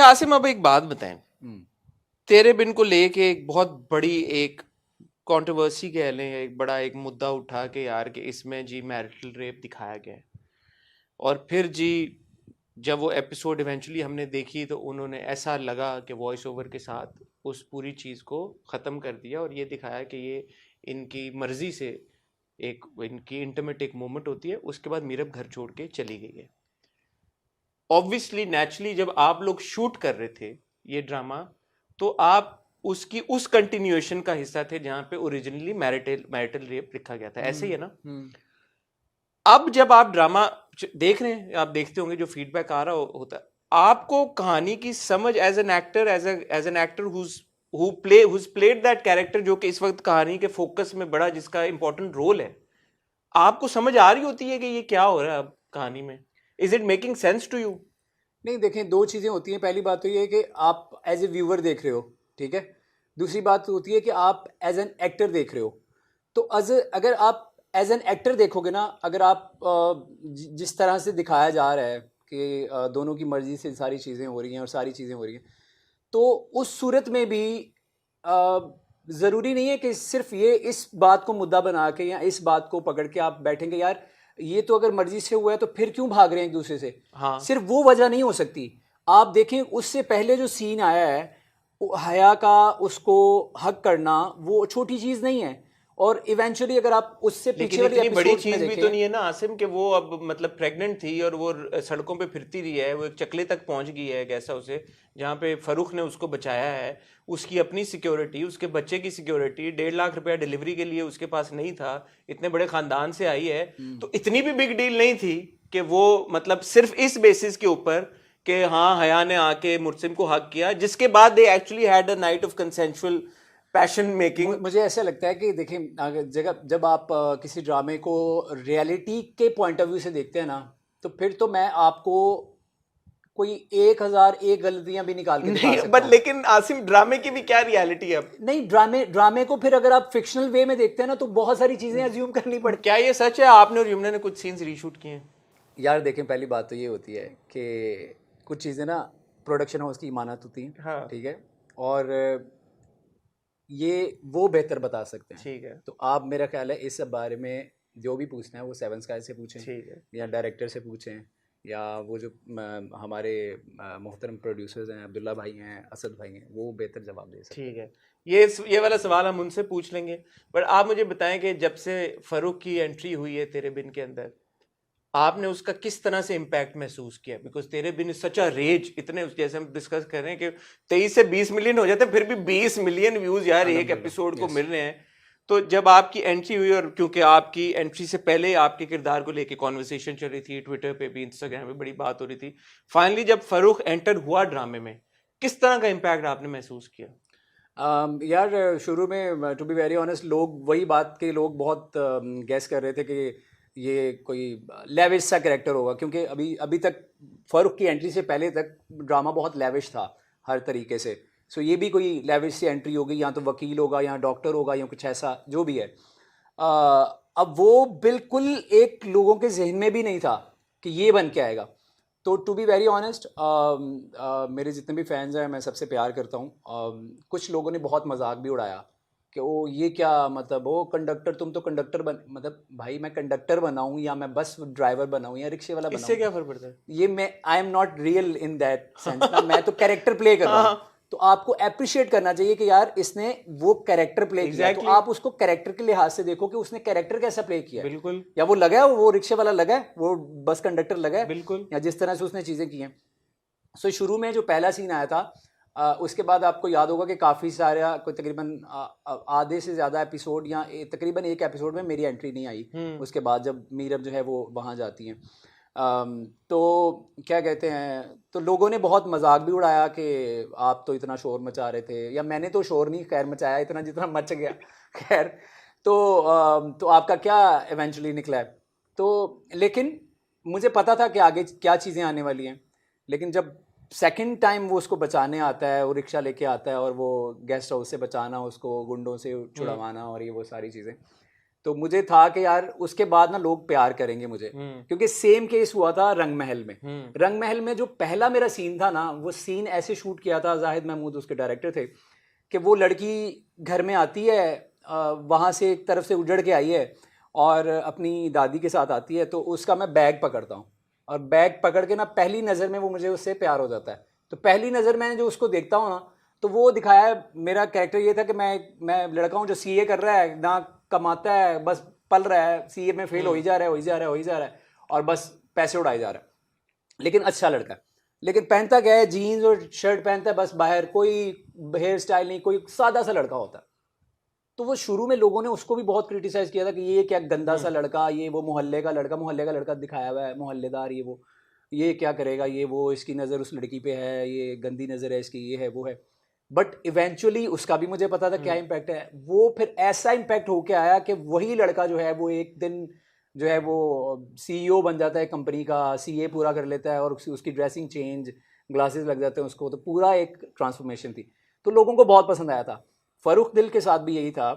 आसिम, अब एक बात बताएं। तेरे बिन को लेके एक बहुत बड़ी एक कंट्रोवर्सी कह लें, एक बड़ा एक मुद्दा उठा के यार कि इसमें जी मैरिटल रेप दिखाया गया है। और फिर जी जब वो एपिसोड इवेंचुअली हमने देखी तो उन्होंने ऐसा लगा कि वॉइस ओवर के साथ उस पूरी चीज़ को ख़त्म कर दिया और ये दिखाया कि ये इनकी मर्जी से एक इनकी इंटीमेट एक मोमेंट होती है। उसके बाद मीरब घर छोड़ के चली गई है। ऑब्वियसली नेचुरली जब आप लोग शूट कर रहे थे ये ड्रामा, तो आप उसकी उस कंटिन्यूएशन का हिस्सा थे जहां पे ओरिजिनली मैरिटल रेप लिखा गया था। ऐसे ही है ना? अब जब आप ड्रामा देख रहे हैं, आप देखते होंगे जो फीडबैक आ रहा होता है, आपको कहानी की समझ as an actor, as an actor whose played that character, जो कि इस वक्त कहानी के फोकस में बड़ा जिसका इंपॉर्टेंट रोल है, आपको समझ आ रही होती है कि ये क्या हो रहा है अब कहानी में? Is it making sense to you? नहीं, देखें, दो चीज़ें होती हैं। पहली बात तो ये है कि आप एज ए व्यूअर देख रहे हो, ठीक है। दूसरी बात होती है कि आप एज एन एक्टर देख रहे हो। तो अगर आप एज एन एक्टर देखोगे ना, अगर आप जिस तरह से दिखाया जा रहा है कि दोनों की मर्ज़ी से सारी चीज़ें हो रही हैं और सारी चीज़ें हो रही हैं, तो उस सूरत में भी ज़रूरी नहीं है कि सिर्फ ये इस बात को मुद्दा बना के या इस बात को पकड़ के आप बैठेंगे यार ये तो अगर मर्जी से हुआ है तो फिर क्यों भाग रहे हैं एक दूसरे से। हाँ, सिर्फ वो वजह नहीं हो सकती। आप देखें उससे पहले जो सीन आया है, हया का उसको हक करना वो छोटी चीज़ नहीं है। और इवेंचुअली अगर आप उससे पीछे लेकिन वाली इतनी बड़ी एपिसोड्स में चीज भी देखें, तो नहीं है ना आसिम कि वो अब मतलब प्रेग्नेंट थी और वो सड़कों पे फिरती रही है, वो एक चकले तक पहुंच गई है ऐसा उसे, जहाँ पे फरूख ने उसको बचाया है। उसकी अपनी सिक्योरिटी, उसके बच्चे की सिक्योरिटी, 1.5 लाख रुपया डिलीवरी के लिए उसके पास नहीं था, इतने बड़े खानदान से आई है, तो इतनी भी बिग डील नहीं थी कि वो मतलब सिर्फ इस बेसिस के ऊपर कि हाँ हया ने आके मुर्सिम को हक किया, जिसके बाद they actually had a night of consensual passion making. मुझे ऐसा लगता है कि देखिए, अगर जब आप किसी ड्रामे को रियलिटी के पॉइंट ऑफ व्यू से देखते हैं ना, तो फिर तो मैं आपको कोई 1001 गलतियां भी निकाल के दिखा नहीं सकता बट हूँ। लेकिन आसिम ड्रामे की भी क्या रियलिटी है अब? नहीं, ड्रामे को फिर अगर आप फिक्शनल वे में देखते हैं ना, तो बहुत सारी चीजें अज्यूम करनी पड़ती। क्या ये सच है आपने और यमुना ने कुछ सीन्स रीशूट किए हैं? यार देखें, पहली बात तो ये होती है कि कुछ चीज़ें ना प्रोडक्शन हाउस की इमानत होती हैं, हाँ, ठीक है। और ये वो बेहतर बता सकते हैं। ठीक है, तो आप, मेरा ख्याल है, इस सब बारे में जो भी पूछना है वो सेवन स्काई से पूछें, ठीक है। या डायरेक्टर से पूछें, या वो जो हमारे मोहतरम प्रोड्यूसर्स हैं, अब्दुल्ला भाई हैं, असद भाई हैं, वो बेहतर जवाब दे सकते हैं। ठीक है, ये वाला सवाल हम उनसे पूछ लेंगे। पर आप मुझे बताएं कि जब से फरूक की एंट्री हुई है तेरे बिन के अंदर, आपने उसका किस तरह से इम्पैक्ट महसूस किया? बिकॉज तेरे बिन सच अ रेज, इतने जैसे हम डिस्कस कर रहे हैं कि 23 से 20 मिलियन हो जाते, फिर भी 20 मिलियन व्यूज यार एक एपिसोड को अल्हम्दुलिल्लाह, मिल रहे हैं। तो जब आपकी एंट्री हुई, और क्योंकि आपकी एंट्री से पहले आपके किरदार को लेके कॉन्वर्सेशन चल रही थी, ट्विटर पे भी, इंस्टाग्राम पे बड़ी बात हो रही थी, फाइनली जब फरूक एंटर हुआ ड्रामे में, किस तरह का इम्पैक्ट आपने महसूस किया? यार शुरू में, टू बी वेरी ऑनेस्ट, वही बात के लोग बहुत गैस कर रहे थे कि ये कोई लेविश सा कैरेक्टर होगा, क्योंकि अभी अभी तक फ़ारूक की एंट्री से पहले तक ड्रामा बहुत लेविश था हर तरीके से। सो ये भी कोई लेविश सी एंट्री होगी, या तो वकील होगा या डॉक्टर होगा या कुछ ऐसा जो भी है। अब वो बिल्कुल एक लोगों के जहन में भी नहीं था कि ये बन के आएगा। तो टू बी वेरी ऑनेस्ट, मेरे जितने भी फैंस हैं मैं सबसे प्यार करता हूँ। कुछ लोगों ने बहुत मजाक भी उड़ाया कि वो ये क्या, मतलब वो कंडक्टर, तुम तो कंडक्टर बन, मतलब भाई मैं कंडक्टर बनाऊँ या मैं बस ड्राइवर बनाऊँ या रिक्शे वाला इससे बनाऊँ, क्या फर्क पड़ता है? ये मैं, I am not real in that sense ना, मैं तो कैरेक्टर प्ले कर रहा हूँ। हाँ, तो आपको अप्रिशिएट करना चाहिए कि यार इसने वो कैरेक्टर प्ले किया, तो एग्जैक्टली, आप उसको कैरेक्टर के लिहाज से देखो कि उसने कैरेक्टर कैसा प्ले किया है। बिल्कुल, या वो लगा है, वो रिक्शे वाला लगा है, वो बस कंडक्टर लगा है, बिल्कुल। या जिस तरह से उसने चीज़ें की हैं। सो शुरू में जो पहला सीन आया था, उसके बाद आपको याद होगा कि काफ़ी सारा, कोई तकरीबन आधे से ज़्यादा एपिसोड, या तकरीबन एक एपिसोड में मेरी एंट्री नहीं आई। उसके बाद जब मीरब जो है वो वहाँ जाती हैं, तो क्या कहते हैं, तो लोगों ने बहुत मजाक भी उड़ाया कि आप तो इतना शोर मचा रहे थे, या मैंने तो शोर नहीं खैर मचाया इतना जितना मच गया। खैर, तो आपका क्या इवेंचुअली निकला है। तो लेकिन मुझे पता था कि आगे क्या चीज़ें आने वाली हैं। लेकिन जब सेकंड टाइम वो उसको बचाने आता है, वो रिक्शा लेके आता है और वो गेस्ट हाउस से बचाना, उसको गुंडों से छुड़वाना और ये वो सारी चीज़ें, तो मुझे था कि यार उसके बाद ना लोग प्यार करेंगे मुझे, क्योंकि सेम केस हुआ था रंग महल में। रंग महल में जो पहला मेरा सीन था ना, वो सीन ऐसे शूट किया था, जाहिद महमूद उसके डायरेक्टर थे, कि वो लड़की घर में आती है, वहाँ से एक तरफ से उजड़ के आई है और अपनी दादी के साथ आती है, तो उसका मैं बैग पकड़ता हूँ और बैग पकड़ के ना पहली नज़र में वो मुझे उससे प्यार हो जाता है। तो पहली नज़र मैंने जो उसको देखता हूँ ना, तो वो दिखाया है, मेरा कैरेक्टर ये था कि मैं लड़का हूँ जो सीए कर रहा है, ना कमाता है, बस पल रहा है, सीए में फेल हो ही जा रहा है, हो ही जा रहा है, हो ही जा रहा है, और बस पैसे उड़ाए जा रहा है। लेकिन अच्छा लड़का है, लेकिन पहनता क्या है, जीन्स और शर्ट पहनता है बस, बाहर कोई हेयर स्टाइल नहीं, कोई सादा सा लड़का होता है। तो वो शुरू में लोगों ने उसको भी बहुत क्रिटिसाइज किया था कि ये क्या गंदा सा लड़का, ये वो मोहल्ले का लड़का दिखाया हुआ है, मोहल्लेदार, ये क्या करेगा, ये वो, इसकी नज़र उस लड़की पे है, ये गंदी नज़र है इसकी, ये है वो है। बट इवेंचुअली उसका भी मुझे पता था क्या इम्पैक्ट है। वो फिर ऐसा इम्पैक्ट होके आया कि वही लड़का जो है वो एक दिन जो है वो सीईओ बन जाता है कंपनी का, सीए पूरा कर लेता है, और उसकी ड्रेसिंग चेंज, ग्लासेस लग जाते हैं उसको, तो पूरा एक ट्रांसफॉर्मेशन थी। तो लोगों को बहुत पसंद आया था। फरूख दिल के साथ भी यही था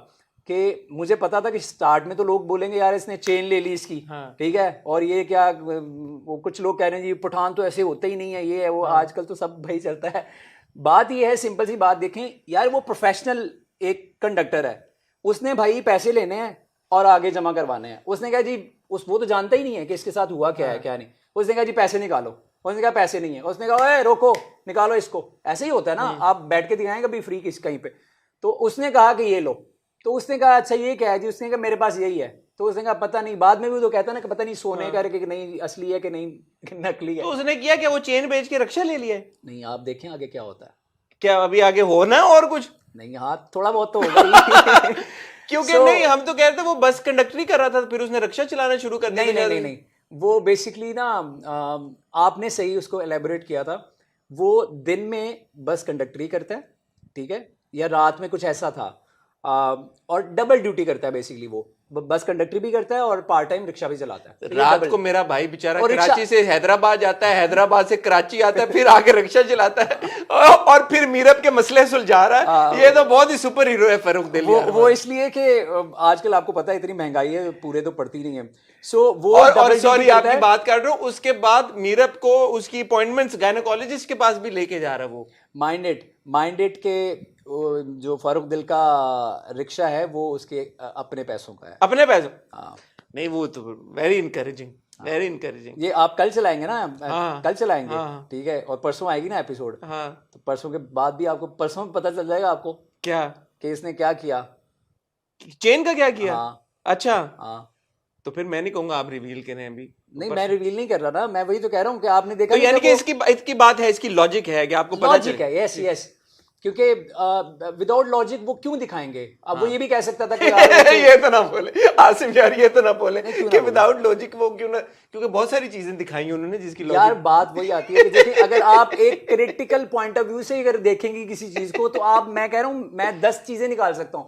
कि मुझे पता था कि स्टार्ट में तो लोग बोलेंगे यार इसने चेन ले ली इसकी, ठीक है, और ये क्या, वो कुछ लोग कह रहे हैं जी पठान तो ऐसे होते ही नहीं है, ये है वो, आजकल तो सब भाई चलता है। बात ये है, सिंपल सी बात देखें यार, वो प्रोफेशनल एक कंडक्टर है, उसने भाई पैसे लेने हैं और आगे जमा करवाने हैं। उसने कहा जी, वो तो जानता ही नहीं है कि इसके साथ हुआ क्या है क्या नहीं। उसने कहा जी पैसे निकालो, उसने कहा पैसे नहीं है, उसने कहा ओए रोको, निकालो इसको। ऐसे ही होता है ना, आप बैठ के दिखाएं कभी फ्री किस कहीं पे। तो उसने कहा कि ये लो, तो उसने कहा अच्छा ये क्या है जी, उसने कहा मेरे पास यही है। तो उसने कहा पता नहीं, बाद में भी तो कहता ना कि पता नहीं सोने करके कि नहीं असली है कि नहीं कि नकली है। तो उसने किया क्या, वो चेन बेच के रक्षा ले लिया है? नहीं, आप देखें आगे क्या होता है। क्या अभी आगे होना है और कुछ? नहीं, हाँ थोड़ा बहुत तो होगा ही। क्योंकि नहीं, हम तो कह रहे थे वो बस कंडक्टरी कर रहा था, फिर उसने रक्षा चलाना शुरू कर दिया। नहीं, वो बेसिकली ना, आपने सही उसको एलेबोरेट किया था। वो दिन में बस कंडक्टरी करता है, ठीक है, या रात में कुछ ऐसा था, और डबल ड्यूटी करता है बेसिकली। वो बस कंडक्टरी भी करता है और पार्ट टाइम रिक्शा भी चलाता है। तो रात को मेरा भाई बेचारा कराची से हैदराबाद जाता है, हैदराबाद से कराची आता है, फिर आगे रिक्शा चलाता है और फिर मीरब के मसले सुलझा रहा है। ये तो बहुत ही सुपर हीरो है फरूख दिल। वो इसलिए कि आजकल आपको पता है इतनी महंगाई है, पूरे तो पड़ती नहीं है। सो वो और सॉरी आपकी बात कर रहा हूँ, उसके बाद मीरब को उसकी अपॉइंटमेंट्स गायनेकोलॉजिस्ट के पास भी लेके जा रहा है वो। माइंडेड के जो फारूक दिल का रिक्शा है वो उसके अपने पैसों का है। अपने पैसों? हाँ। नहीं, वो तो वेरी इनकरेजिंग, वेरी इनकरेजिंग। ये आप कल चलाएंगे ना? हाँ, कल चलाएंगे। हाँ, ठीक है, और परसों आएगी ना एपिसोड। हाँ, तो परसों के बाद भी आपको, परसों में पता चल जाएगा आपको क्या कि इसने क्या किया, चेन का क्या किया। हाँ। अच्छा, हाँ, तो फिर मैं नहीं कहूंगा आप रिवील करें अभी। नहीं मैं रिवील नहीं कर रहा ना, मैं वही तो कह रहा हूँ कि आपने देखा तो यानी कि इसकी बात है, इसकी लॉजिक है कि आपको पता लॉजिक है। यस यस, क्योंकि विदाउट लॉजिक वो क्यों दिखाएंगे? अब वो ये भी कह सकता था कि ये तो ना बोले आसिफ यार, ये तो ना बोले कि विदाउट लॉजिक वो क्यों ना, क्योंकि बहुत सारी चीजें दिखाई उन्होंने जिसकी लॉजिक। यार बात वही आती है कि देखिए, अगर आप एक क्रिटिकल पॉइंट ऑफ व्यू से अगर देखेंगे किसी चीज को, तो आप, मैं कह रहा हूँ मैं 10 चीजें निकाल सकता हूँ